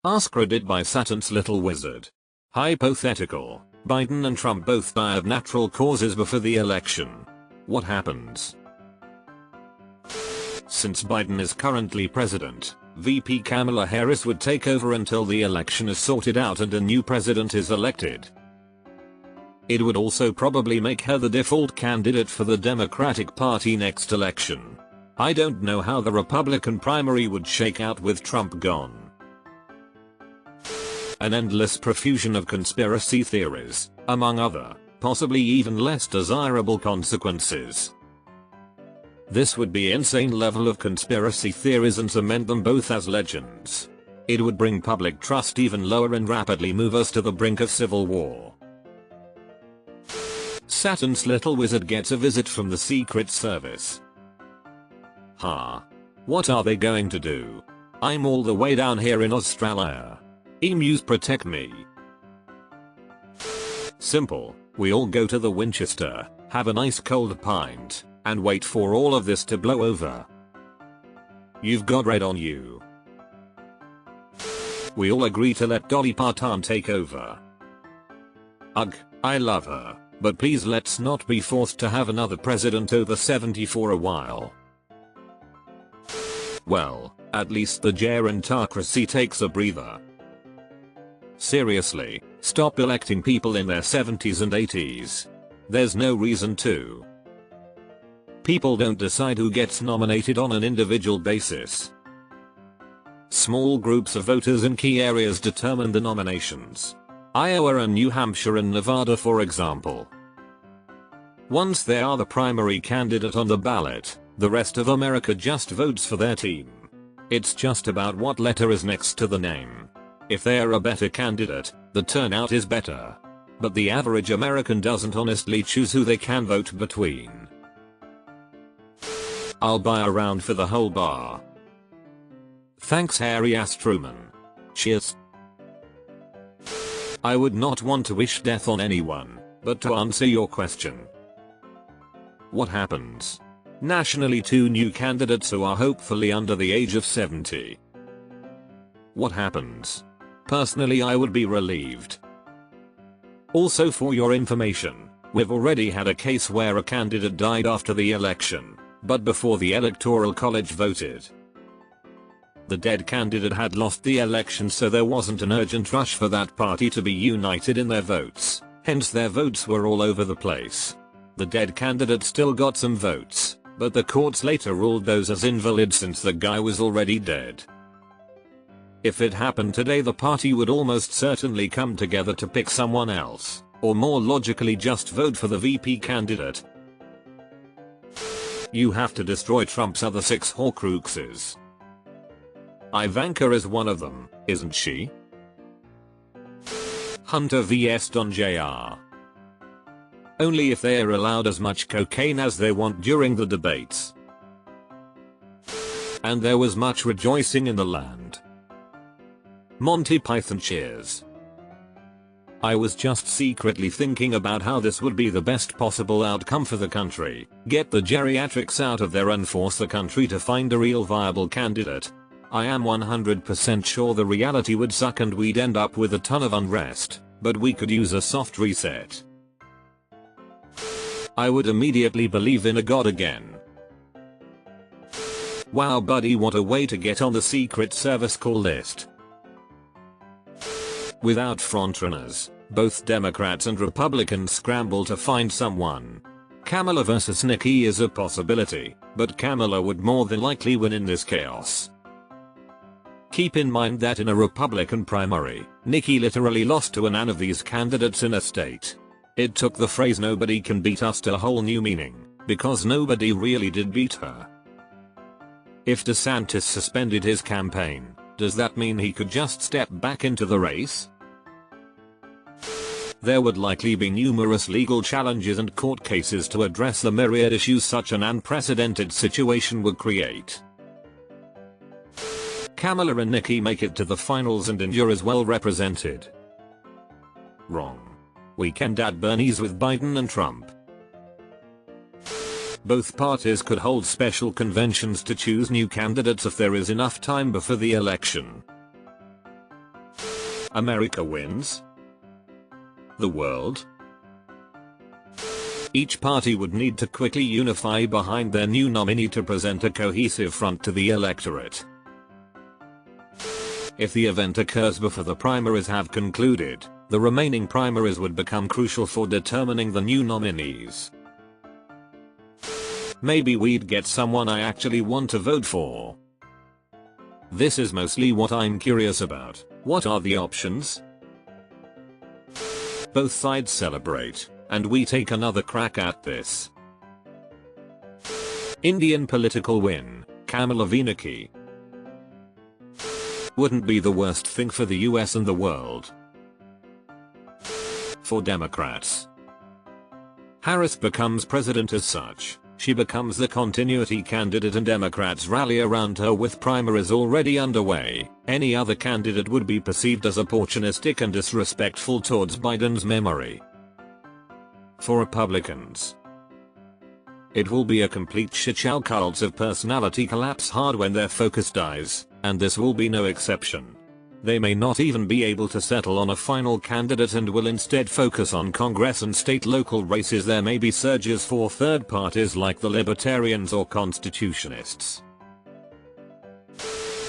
AskReddit by Saturn's Little Wizard. Hypothetical: Biden and Trump both die of natural causes before the election. What happens? Since Biden is currently president, VP Kamala Harris would take over until the election is sorted out and a new president is elected. It would also probably make her the default candidate for the Democratic Party next election. I don't know how the Republican primary would shake out with Trump gone. An endless profusion of conspiracy theories, among other, possibly even less desirable consequences. This would be insane level of conspiracy theories and cement them both as legends. It would bring public trust even lower and rapidly move us to the brink of civil war. Saturn's Little Wizard gets a visit from the Secret Service. What are they going to do? I'm all the way down here in Australia. Emus protect me. Simple, we all go to the Winchester, have a nice cold pint, and wait for all of this to blow over. You've got red on you. We all agree to let Dolly Parton take over. Ugh, I love her, but please let's not be forced to have another president over 70 for a while. Well, at least the gerontocracy takes a breather. Seriously, stop electing people in their 70s and 80s. There's no reason to. People don't decide who gets nominated on an individual basis. Small groups of voters in key areas determine the nominations. Iowa and New Hampshire and Nevada, for example. Once they are the primary candidate on the ballot, the rest of America just votes for their team. It's just about what letter is next to the name. If they are a better candidate, the turnout is better. But the average American doesn't honestly choose who they can vote between. I'll buy a round for the whole bar. Thanks, Harry S. Truman. Cheers. I would not want to wish death on anyone, but to answer your question. What happens? Nationally, 2 new candidates who are hopefully under the age of 70. What happens? Personally, I would be relieved. Also, for your information, we've already had a case where a candidate died after the election, but before the Electoral College voted. The dead candidate had lost the election, so there wasn't an urgent rush for that party to be united in their votes, hence their votes were all over the place. The dead candidate still got some votes, but the courts later ruled those as invalid since the guy was already dead. If it happened today, the party would almost certainly come together to pick someone else, or more logically just vote for the VP candidate. You have to destroy Trump's other 6 Horcruxes. Ivanka is one of them, isn't she? Hunter vs Don Jr. Only if they are allowed as much cocaine as they want during the debates. And there was much rejoicing in the land. Monty Python cheers. I was just secretly thinking about how this would be the best possible outcome for the country. Get the geriatrics out of there and force the country to find a real viable candidate. I am 100% sure the reality would suck and we'd end up with a ton of unrest, but we could use a soft reset. I would immediately believe in a god again. Wow buddy, what a way to get on the Secret Service call list. Without frontrunners, both Democrats and Republicans scramble to find someone. Kamala vs Nikki is a possibility, but Kamala would more than likely win in this chaos. Keep in mind that in a Republican primary, Nikki literally lost to none of these candidates in a state. It took the phrase "nobody can beat us" to a whole new meaning, because nobody really did beat her. If DeSantis suspended his campaign, does that mean he could just step back into the race? There would likely be numerous legal challenges and court cases to address the myriad issues such an unprecedented situation would create. Kamala and Nikki make it to the finals and endure as well represented. Wrong. Weekend at Bernie's with Biden and Trump. Both parties could hold special conventions to choose new candidates if there is enough time before the election. America wins? The world? Each party would need to quickly unify behind their new nominee to present a cohesive front to the electorate. If the event occurs before the primaries have concluded, the remaining primaries would become crucial for determining the new nominees. Maybe we'd get someone I actually want to vote for. This is mostly what I'm curious about. What are the options? Both sides celebrate, and we take another crack at this. Indian political win, Camel of anarchy. Wouldn't be the worst thing for the US and the world. For Democrats, Harris becomes president as such. She becomes the continuity candidate and Democrats rally around her with primaries already underway. Any other candidate would be perceived as opportunistic and disrespectful towards Biden's memory. For Republicans, it will be a complete shitshow. Cults of personality collapse hard when their focus dies, and this will be no exception. They may not even be able to settle on a final candidate and will instead focus on Congress and state-local races. There may be surges for third parties like the Libertarians or Constitutionists.